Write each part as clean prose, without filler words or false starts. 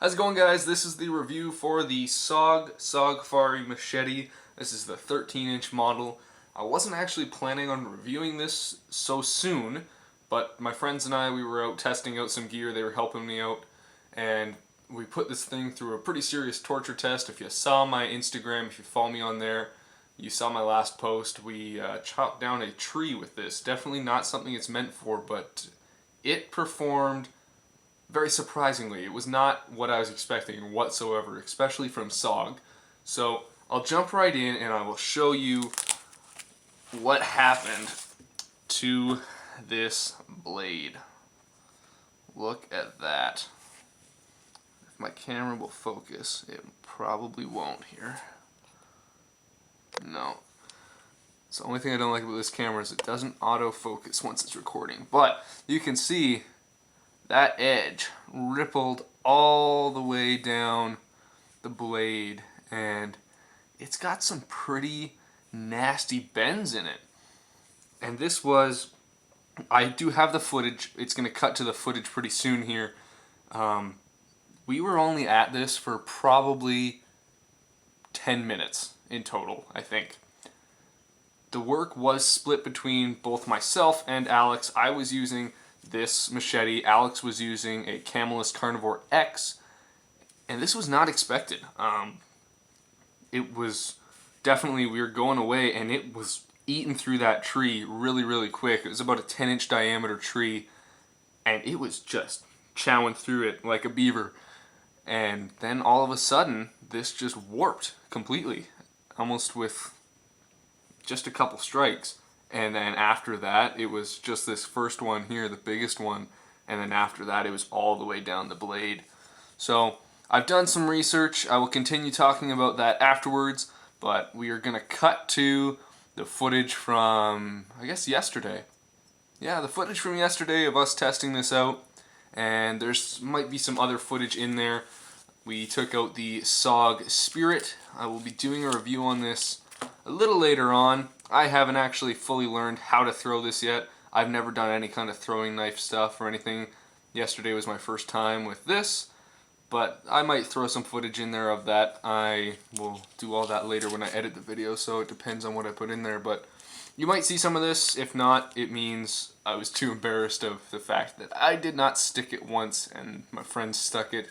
How's it going, guys? This is the review for the Sogfari Machete. This is the 13-inch model. I wasn't actually planning on reviewing this so soon, but my friends and I, we were out testing out some gear. They were helping me out, and we put this thing through a pretty serious torture test. If you saw my Instagram, if you follow me on there, you saw my last post. We chopped down a tree with this. Definitely not something it's meant for, but it performed very surprisingly. It was not what I was expecting whatsoever, especially from SOG. So I'll jump right in and I will show you what happened to this blade. Look at that. If my camera will focus, it probably won't here. No. It's the only thing I don't like about this camera is it doesn't autofocus once it's recording. But you can see that edge rippled all the way down the blade, and it's got some pretty nasty bends in it. And this was, I do have the footage, it's going to cut to the footage pretty soon here. We were only at this for probably 10 minutes in total, I think. The work was split between both myself and Alex. I was using this machete, Alex was using a Camelus Carnivore X, and this was not expected. It was definitely, we were going away and it was eating through that tree really quick. It was about a 10-inch diameter tree, and it was just chowing through it like a beaver. And then all of a sudden, this just warped completely, almost with just a couple strikes. And then after that, it was just this first one here, the biggest one. And then after that, it was all the way down the blade. So I've done some research. I will continue talking about that afterwards. But we are going to cut to the footage from, I guess, yesterday. Yeah, the footage from yesterday of us testing this out. And there's might be some other footage in there. We took out the SOG Spirit. I will be doing a review on this a little later on. I haven't actually fully learned how to throw this yet. I've never done any kind of throwing knife stuff or anything. Yesterday was my first time with this, but I might throw some footage in there of that. I will do all that later when I edit the video, so it depends on what I put in there. But you might see some of this. If not, it means I was too embarrassed of the fact that I did not stick it once and my friend stuck it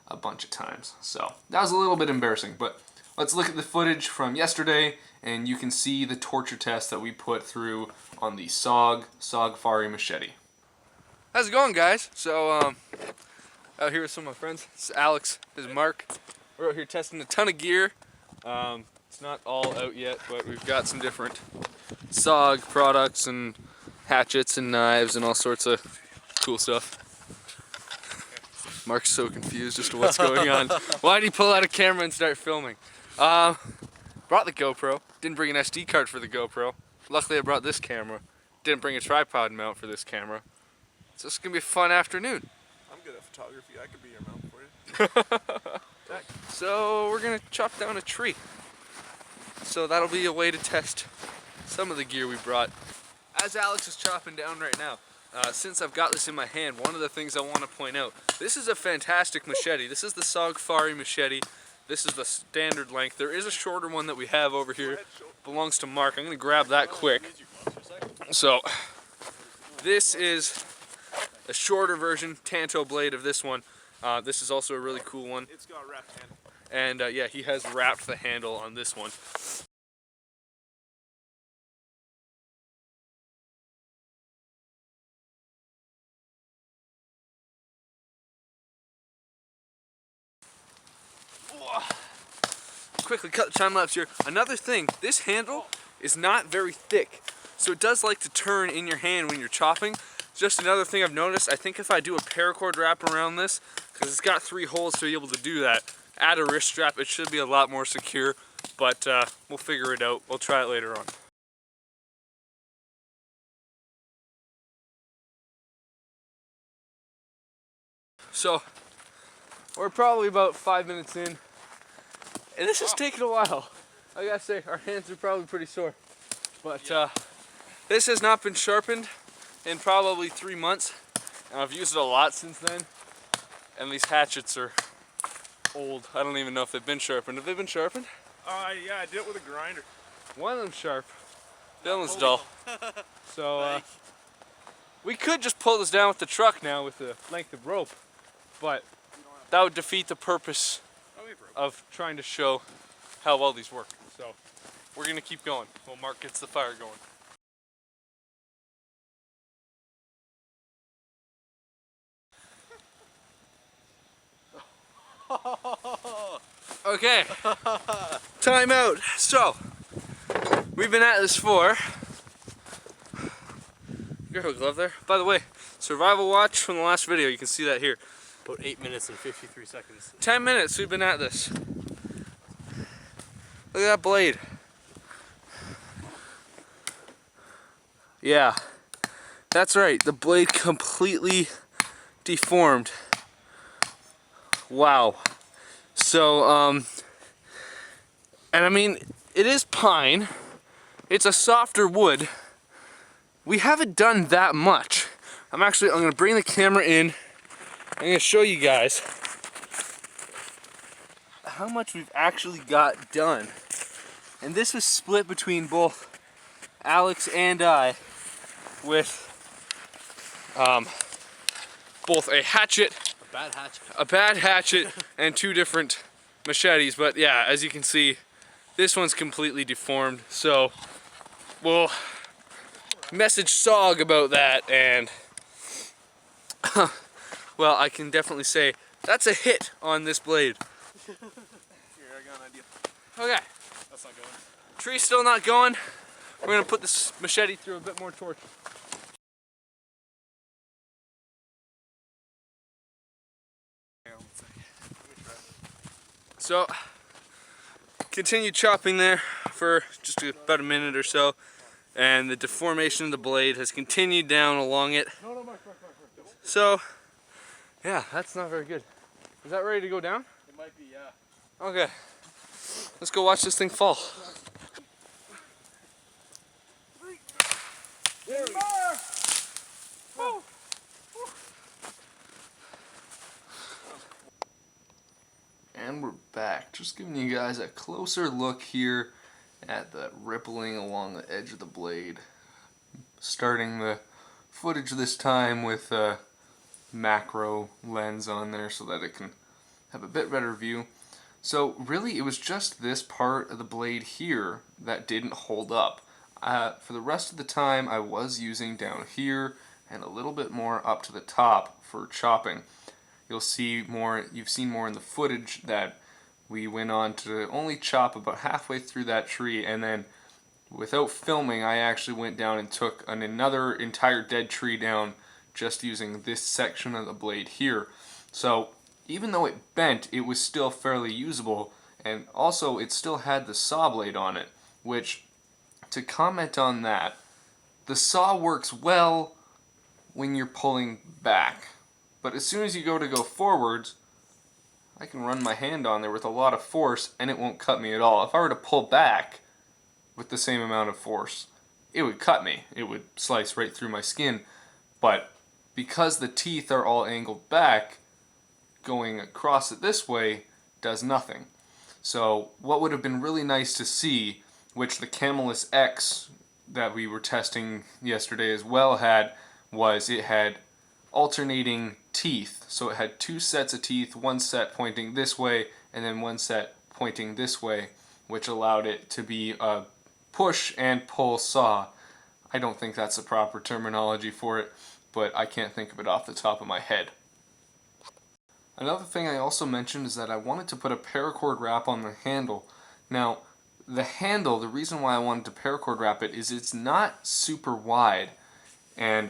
a bunch of times. So that was a little bit embarrassing, but let's look at the footage from yesterday, and you can see the torture test that we put through on the Sogfari Machete. How's it going, guys? So, out here with some of my friends. This is Alex, this is Mark. We're out here testing a ton of gear. It's not all out yet, but we've got some different SOG products and hatchets and knives and all sorts of cool stuff. Mark's so confused as to what's going on. Why did he pull out a camera and start filming? Brought the GoPro. Didn't bring an SD card for the GoPro. Luckily I brought this camera. Didn't bring a tripod mount for this camera. So it's gonna be a fun afternoon. I'm good at photography. I could be your mount for you. So we're gonna chop down a tree. So that'll be a way to test some of the gear we brought. As Alex is chopping down right now, since I've got this in my hand, one of the things I want to point out, this is a fantastic machete. This is the Sogfari Machete. This is the standard length. There is a shorter one that we have over here. Belongs to Mark. I'm going to grab that quick. So, this is a shorter version, Tanto blade of this one. This is also a really cool one. It's got a wrapped handle. And yeah, he has wrapped the handle on this one. Quickly cut the time lapse here. Another thing, this handle is not very thick, so it does like to turn in your hand when you're chopping. Just another thing I've noticed. I think if I do a paracord wrap around this, because it's got 3 holes to be able to do that, add a wrist strap, it should be a lot more secure, but we'll figure it out. We'll try it later on. So we're probably about 5 minutes in, and this is taking a while. I gotta say, our hands are probably pretty sore. But this has not been sharpened in probably 3 months. And I've used it a lot since then. And these hatchets are old. I don't even know if they've been sharpened. Have they been sharpened? Yeah, I did it with a grinder. One of them's sharp. The other one's dull. So we could just pull this down with the truck now with the length of rope, but that would defeat the purpose of trying to show how well these work. So we're gonna keep going while Mark gets the fire going. Okay, time out. So, we've been at this for, you got a glove there? By the way, survival watch from the last video, you can see that here. About 8 minutes and 53 seconds. 10 minutes we've been at this. Look at that blade. Yeah, that's right, the blade completely deformed. Wow. So, and I mean, it is pine. It's a softer wood. We haven't done that much. I'm gonna bring the camera in. I'm gonna show you guys how much we've actually got done. And this was split between both Alex and I with both a hatchet, a bad hatchet, and 2 different machetes. But yeah, as you can see, this one's completely deformed. So we'll message SOG about that, and well, I can definitely say that's a hit on this blade. Here, I got an idea. Okay. That's not going. Tree's still not going. We're gonna put this machete through a bit more torch. So, continue chopping there for just about a minute or so, and the deformation of the blade has continued down along it. So, yeah, that's not very good. Is that ready to go down? It might be, yeah. Okay. Let's go watch this thing fall. And we're back, just giving you guys a closer look here at the rippling along the edge of the blade. Starting the footage this time with a macro lens on there so that it can have a bit better view. So really it was just this part of the blade here that didn't hold up. For the rest of the time I was using down here and a little bit more up to the top for chopping. You'll see more, you've seen more in the footage that we went on to only chop about halfway through that tree, and then without filming I actually went down and took another entire dead tree down just using this section of the blade here. So even though it bent, it was still fairly usable, and also it still had the saw blade on it, which, to comment on that, the saw works well when you're pulling back. But as soon as you go to go forwards, I can run my hand on there with a lot of force and it won't cut me at all. If I were to pull back with the same amount of force, it would cut me. It would slice right through my skin. But because the teeth are all angled back, going across it this way does nothing. So what would have been really nice to see, which the Camelus X that we were testing yesterday as well had, was it had alternating teeth. So it had 2 sets of teeth, one set pointing this way and then one set pointing this way, which allowed it to be a push and pull saw. I don't think that's the proper terminology for it, but I can't think of it off the top of my head. Another thing I also mentioned is that I wanted to put a paracord wrap on the handle. Now, the handle, the reason why I wanted to paracord wrap it is it's not super wide, and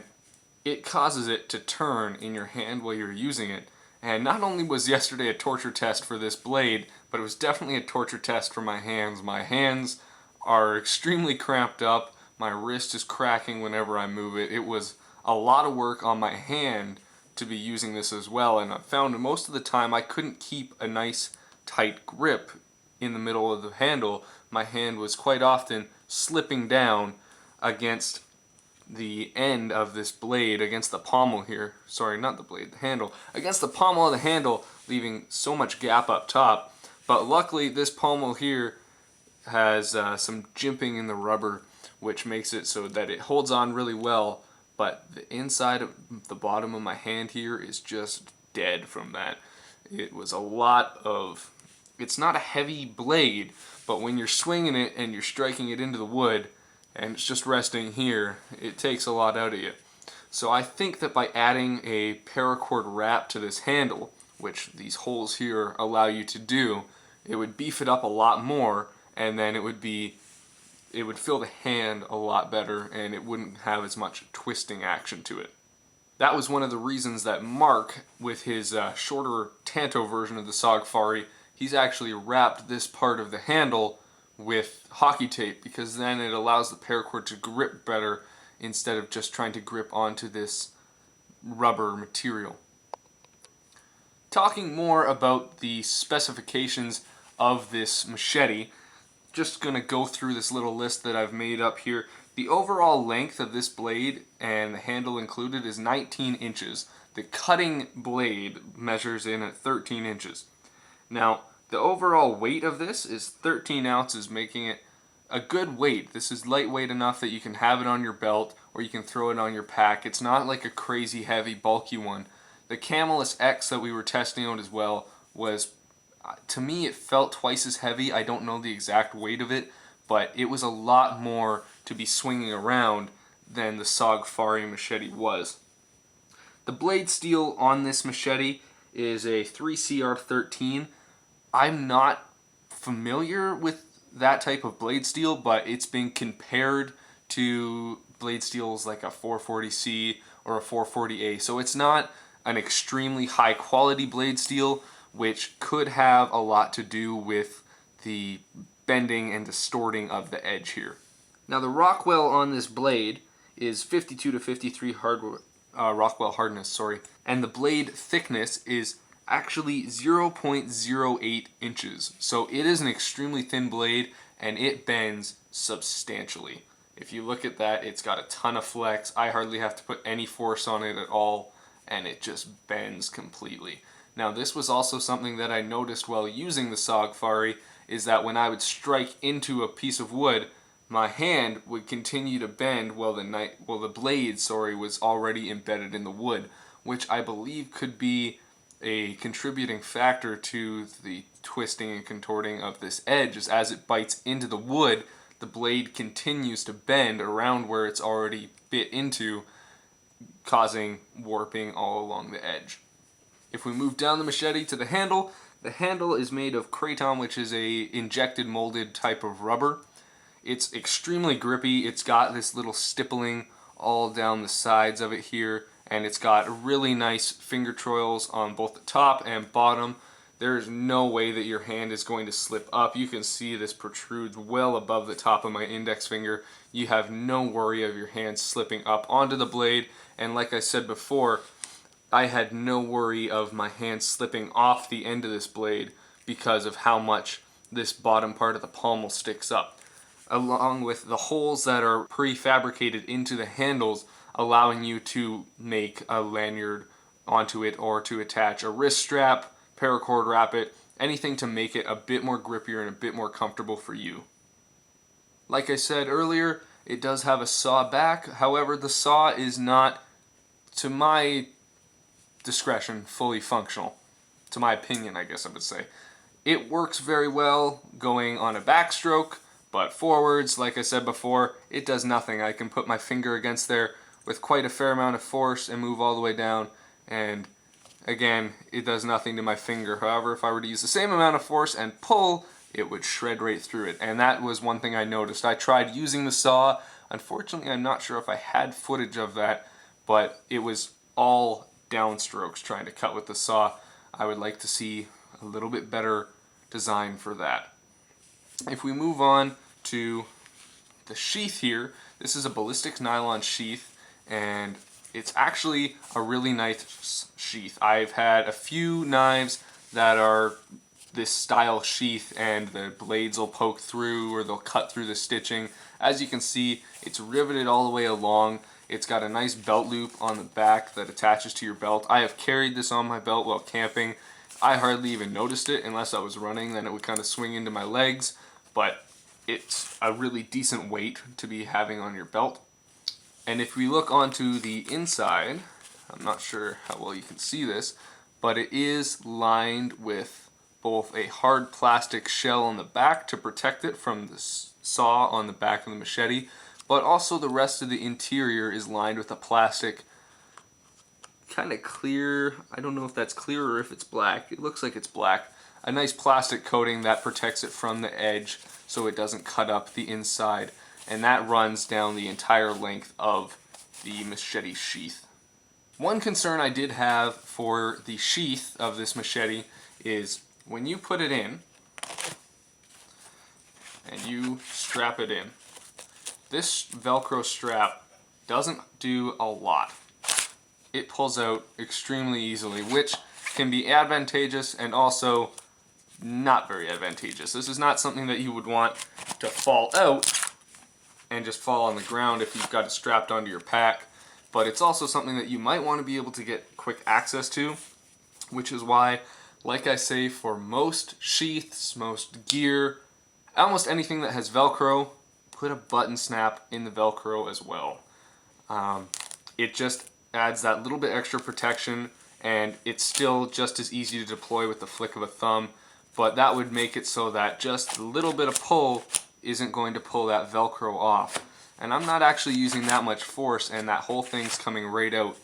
it causes it to turn in your hand while you're using it. And not only was yesterday a torture test for this blade, but it was definitely a torture test for my hands. My hands are extremely cramped up. My wrist is cracking whenever I move it. It was a lot of work on my hand to be using this as well, and I found most of the time I couldn't keep a nice tight grip in the middle of the handle. My hand was quite often slipping down against the end of this blade against the pommel here. Sorry, not the blade, the handle. Against the pommel of the handle, leaving so much gap up top. But luckily, this pommel here has some jimping in the rubber, which makes it so that it holds on really well. But the inside of the bottom of my hand here is just dead from that. It was a lot of... It's not a heavy blade, but when you're swinging it and you're striking it into the wood, and it's just resting here, it takes a lot out of you. So I think that by adding a paracord wrap to this handle, which these holes here allow you to do, it would beef it up a lot more, and then it would feel the hand a lot better, and it wouldn't have as much twisting action to it. That was one of the reasons that Mark, with his shorter Tanto version of the Sogfari, he's actually wrapped this part of the handle with hockey tape, because then it allows the paracord to grip better instead of just trying to grip onto this rubber material. Talking more about the specifications of this machete, just going to go through this little list that I've made up here. The overall length of this blade, and the handle included, is 19 inches. The cutting blade measures in at 13 inches. Now, the overall weight of this is 13 ounces, making it a good weight. This is lightweight enough that you can have it on your belt or you can throw it on your pack. It's not like a crazy heavy bulky one. The Camelus X that we were testing out as well was, to me, it felt twice as heavy. I don't know the exact weight of it, but it was a lot more to be swinging around than the Sogfari Machete was. The blade steel on this machete is a 3CR13. I'm not familiar with that type of blade steel, but it's been compared to blade steels like a 440C or a 440A. So it's not an extremely high quality blade steel, which could have a lot to do with the bending and distorting of the edge here. Now the Rockwell on this blade is 52 to 53 Rockwell hardness, and the blade thickness is actually 0.08 inches. So it is an extremely thin blade, and it bends substantially. If you look at that, it's got a ton of flex. I hardly have to put any force on it at all, and it just bends completely. Now this was also something that I noticed while using the Sogfari, is that when I would strike into a piece of wood, my hand would continue to bend while the blade was already embedded in the wood, which I believe could be a contributing factor to the twisting and contorting of this edge. As it bites into the wood, the blade continues to bend around where it's already bit into, causing warping all along the edge. If we move down the machete to the handle is made of kraton, which is a injected molded type of rubber. It's extremely grippy. It's got this little stippling all down the sides of it here, and it's got really nice finger trails on both the top and bottom. There's no way that your hand is going to slip up. You can see this protrudes well above the top of my index finger. You have no worry of your hand slipping up onto the blade, and like I said before, I had no worry of my hand slipping off the end of this blade because of how much this bottom part of the pommel sticks up, along with the holes that are prefabricated into the handles, allowing you to make a lanyard onto it or to attach a wrist strap, paracord wrap it, anything to make it a bit more grippier and a bit more comfortable for you. Like I said earlier, it does have a saw back. However, the saw is not, to my discretion, fully functional. To my opinion, I guess I would say. It works very well going on a backstroke, but forwards, like I said before, it does nothing. I can put my finger against there with quite a fair amount of force and move all the way down, and again, it does nothing to my finger. However, if I were to use the same amount of force and pull, it would shred right through it, and that was one thing I noticed. I tried using the saw. Unfortunately, I'm not sure if I had footage of that, but it was all downstrokes trying to cut with the saw. I would like to see a little bit better design for that. If we move on to the sheath here, this is a ballistics nylon sheath, and it's actually a really nice sheath. I've had a few knives that are this style sheath and the blades will poke through or they'll cut through the stitching. As you can see, it's riveted all the way along. It's got a nice belt loop on the back that attaches to your belt. I have carried this on my belt while camping. I hardly even noticed it unless I was running, then it would kind of swing into my legs, but it's a really decent weight to be having on your belt. And if we look onto the inside, I'm not sure how well you can see this, but it is lined with both a hard plastic shell on the back to protect it from the saw on the back of the machete, but also the rest of the interior is lined with a plastic, kind of clear, I don't know if that's clear or if it's black, it looks like it's black, a nice plastic coating that protects it from the edge so it doesn't cut up the inside, and that runs down the entire length of the machete sheath. One concern I did have for the sheath of this machete is when you put it in and you strap it in, this Velcro strap doesn't do a lot. It pulls out extremely easily, which can be advantageous and also not very advantageous. This is not something that you would want to fall out and just fall on the ground if you've got it strapped onto your pack, but it's also something that you might want to be able to get quick access to, which is why, like I say, for most sheaths, most gear, almost anything that has Velcro, put a button snap in the Velcro as well. It just adds that little bit extra protection, and it's still just as easy to deploy with the flick of a thumb, but that would make it so that just a little bit of pull isn't going to pull that Velcro off. And I'm not actually using that much force, and that whole thing's coming right out.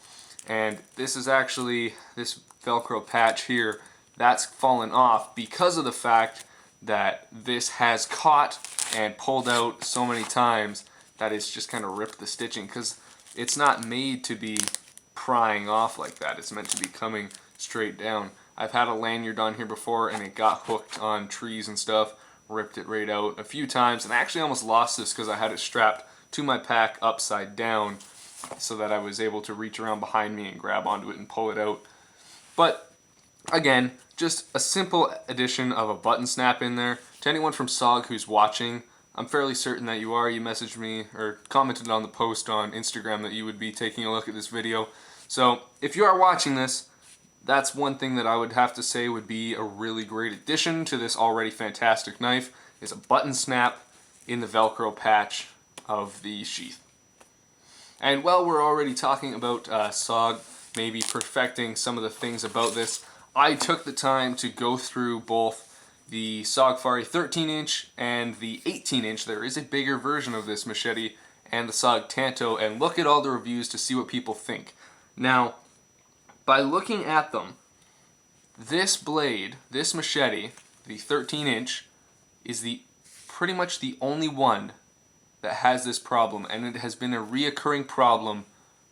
And this is actually, this Velcro patch here, that's fallen off because of the fact that this has caught and pulled out so many times that it's just kind of ripped the stitching, because it's not made to be prying off like that. It's meant to be coming straight down. I've had a lanyard on here before and it got hooked on trees and stuff, ripped it right out a few times, and I actually almost lost this because I had it strapped to my pack upside down so that I was able to reach around behind me and grab onto it and pull it out. But again, just a simple addition of a button snap in there. To anyone from SOG who's watching, I'm fairly certain that you are. You messaged me or commented on the post on Instagram that you would be taking a look at this video. So if you are watching this, that's one thing that I would have to say would be a really great addition to this already fantastic knife, is a button snap in the Velcro patch of the sheath. And while we're already talking about SOG maybe perfecting some of the things about this, I took the time to go through both the Sogfari 13-inch and the 18-inch. There is a bigger version of this machete, and the SOG Tanto, and look at all the reviews to see what people think. Now, by looking at them, this blade, this machete, the 13-inch, is pretty much the only one that has this problem, and it has been a reoccurring problem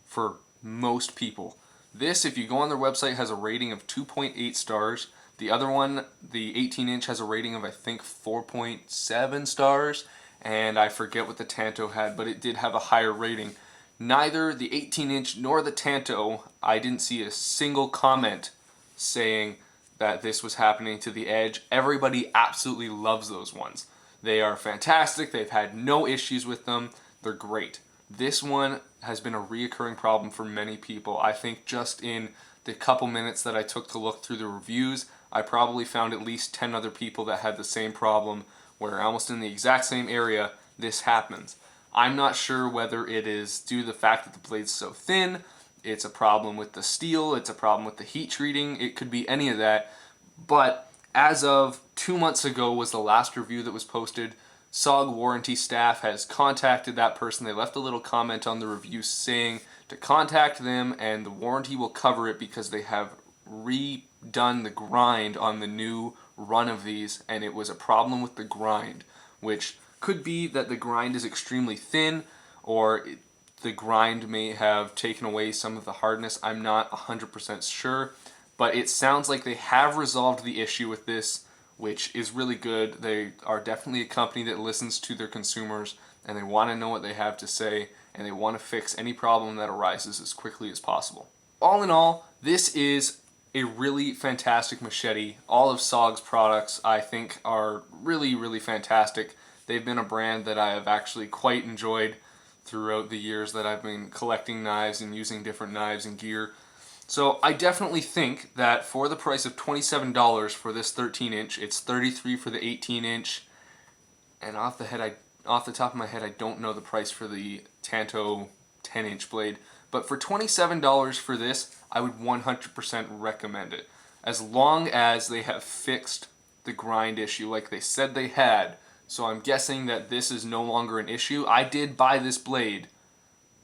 for most people. This, if you go on their website, has a rating of 2.8 stars. The other one, the 18-inch, has a rating of I think 4.7 stars, and I forget what the Tanto had, but it did have a higher rating. Neither the 18-inch nor the Tanto, I didn't see a single comment saying that this was happening to the Edge. Everybody absolutely loves those ones. They are fantastic. They've had no issues with them. They're great. This one has been a reoccurring problem for many people. I think just in the couple minutes that I took to look through the reviews, I probably found at least 10 other people that had the same problem, where almost in the exact same area this happens. I'm not sure whether it is due to the fact that the blade's so thin, it's a problem with the steel, it's a problem with the heat treating, it could be any of that. But as of 2 months ago was the last review that was posted. SOG warranty staff has contacted that person. They left a little comment on the review saying to contact them and the warranty will cover it because they have redone the grind on the new run of these, and it was a problem with the grind, which could be that the grind is extremely thin, or the grind may have taken away some of the hardness. I'm not 100% sure, but it sounds like they have resolved the issue with this, which is really good. They are definitely a company that listens to their consumers, and they want to know what they have to say, and they want to fix any problem that arises as quickly as possible. All in all, this is a really fantastic machete. All of SOG's products, I think, are really, really fantastic. They've been a brand that I have actually quite enjoyed throughout the years that I've been collecting knives and using different knives and gear. So I definitely think that for the price of $27 for this 13-inch, it's $33 for the 18-inch, and off the top of my head, I don't know the price for the Tanto 10-inch blade. But for $27 for this, I would 100% recommend it. As long as they have fixed the grind issue like they said they had. So I'm guessing that this is no longer an issue. I did buy this blade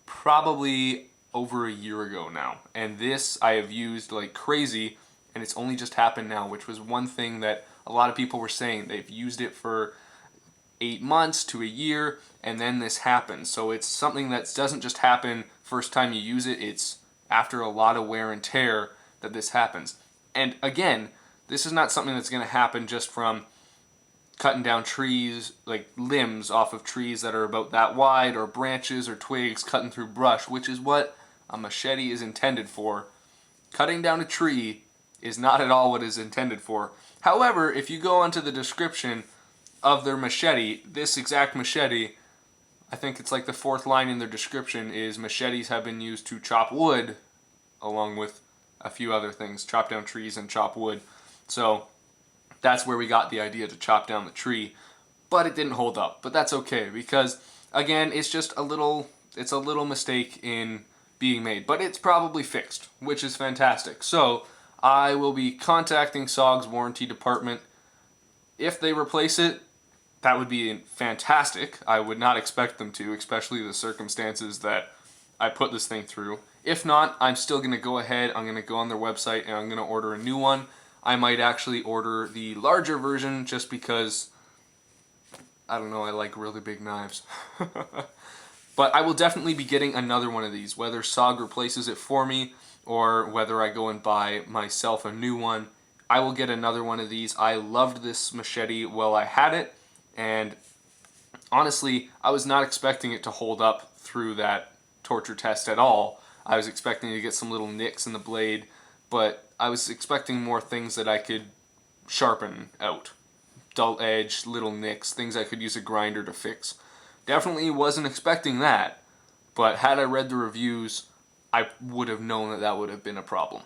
probably over a year ago now. And this I have used like crazy, and it's only just happened now, which was one thing that a lot of people were saying. They've used it for 8 months to a year, and then this happens. So it's something that doesn't just happen first time you use it, it's after a lot of wear and tear that this happens. And again, this is not something that's going to happen just from cutting down trees, like limbs off of trees that are about that wide, or branches or twigs cutting through brush, which is what a machete is intended for. Cutting down a tree is not at all what it is intended for. However, if you go onto the description of their machete, this exact machete, I think it's like the 4th line in their description is machetes have been used to chop wood, along with a few other things, chop down trees and chop wood. So that's where we got the idea to chop down the tree, but it didn't hold up. But that's okay, because again, it's just a little mistake in being made, but it's probably fixed, which is fantastic. So I will be contacting SOG's warranty department. If they replace it, that would be fantastic. I would not expect them to, especially the circumstances that I put this thing through. If not, I'm still going to go ahead, I'm going to go on their website and I'm going to order a new one. I might actually order the larger version just because, I don't know, I like really big knives. But I will definitely be getting another one of these, whether SOG replaces it for me or whether I go and buy myself a new one. I will get another one of these. I loved this machete while I had it, and honestly, I was not expecting it to hold up through that torture test at all. I was expecting to get some little nicks in the blade, but I was expecting more things that I could sharpen out. Dull edge, little nicks, things I could use a grinder to fix. Definitely wasn't expecting that, but had I read the reviews, I would have known that that would have been a problem.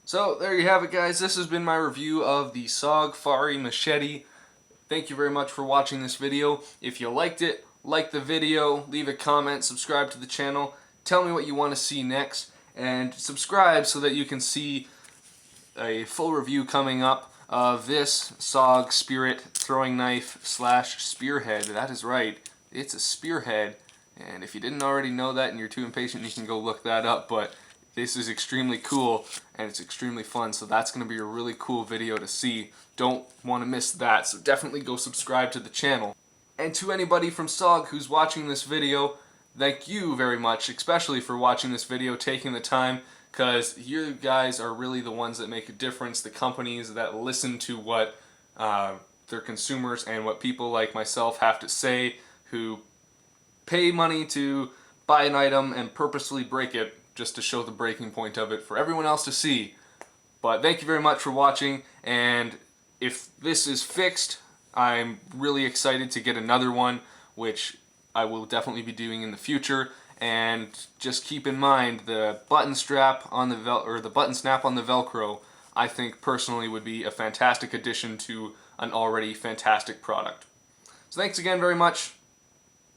So there you have it, guys. This has been my review of the Sogfari Machete. Thank you very much for watching this video. If you liked it, like the video, leave a comment, subscribe to the channel, tell me what you want to see next, and subscribe so that you can see a full review coming up of this SOG Spirit throwing knife / spearhead. That is right, it's a spearhead, and if you didn't already know that and you're too impatient, you can go look that up, but this is extremely cool and it's extremely fun, so that's going to be a really cool video to see. Don't want to miss that, so definitely go subscribe to the channel. And to anybody from SOG who's watching this video, thank you very much, especially for watching this video, taking the time, because you guys are really the ones that make a difference, the companies that listen to what their consumers and what people like myself have to say, who pay money to buy an item and purposely break it just to show the breaking point of it for everyone else to see. But thank you very much for watching, and if this is fixed, I'm really excited to get another one, which I will definitely be doing in the future. And just keep in mind the button strap on the button snap on the Velcro, I think personally would be a fantastic addition to an already fantastic product. So thanks again very much,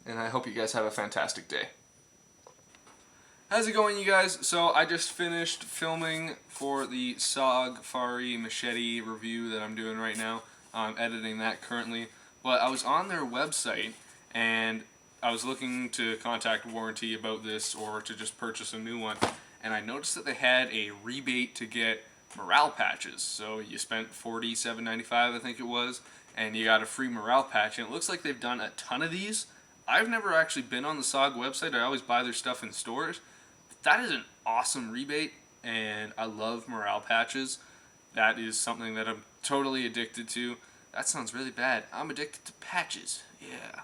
and I hope you guys have a fantastic day. How's it going, you guys? So I just finished filming for the Sogfari Machete review that I'm doing right now. I'm editing that currently, but I was on their website and I was looking to contact warranty about this or to just purchase a new one, and I noticed that they had a rebate to get morale patches. So you spent $47.95, I think it was, and you got a free morale patch, and it looks like they've done a ton of these. I've never actually been on the SOG website. I always buy their stuff in stores. That is an awesome rebate, and I love morale patches. That is something that I'm totally addicted to. That sounds really bad. I'm addicted to patches. Yeah.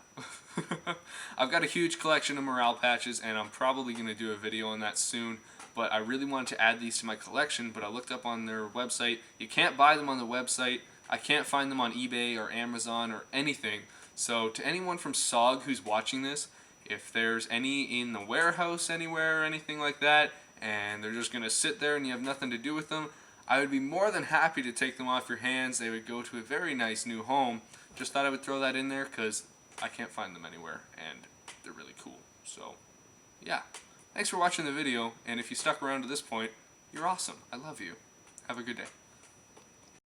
I've got a huge collection of morale patches, and I'm probably going to do a video on that soon. But I really wanted to add these to my collection, but I looked up on their website. You can't buy them on the website. I can't find them on eBay or Amazon or anything. So to anyone from SOG who's watching this, If there's any in the warehouse anywhere or anything like that, and they're just going to sit there and you have nothing to do with them, I would be more than happy to take them off your hands. They would go to a very nice new home. Just thought I would throw that in there because I can't find them anywhere, and they're really cool. So, yeah. Thanks for watching the video, and if you stuck around to this point, you're awesome. I love you. Have a good day.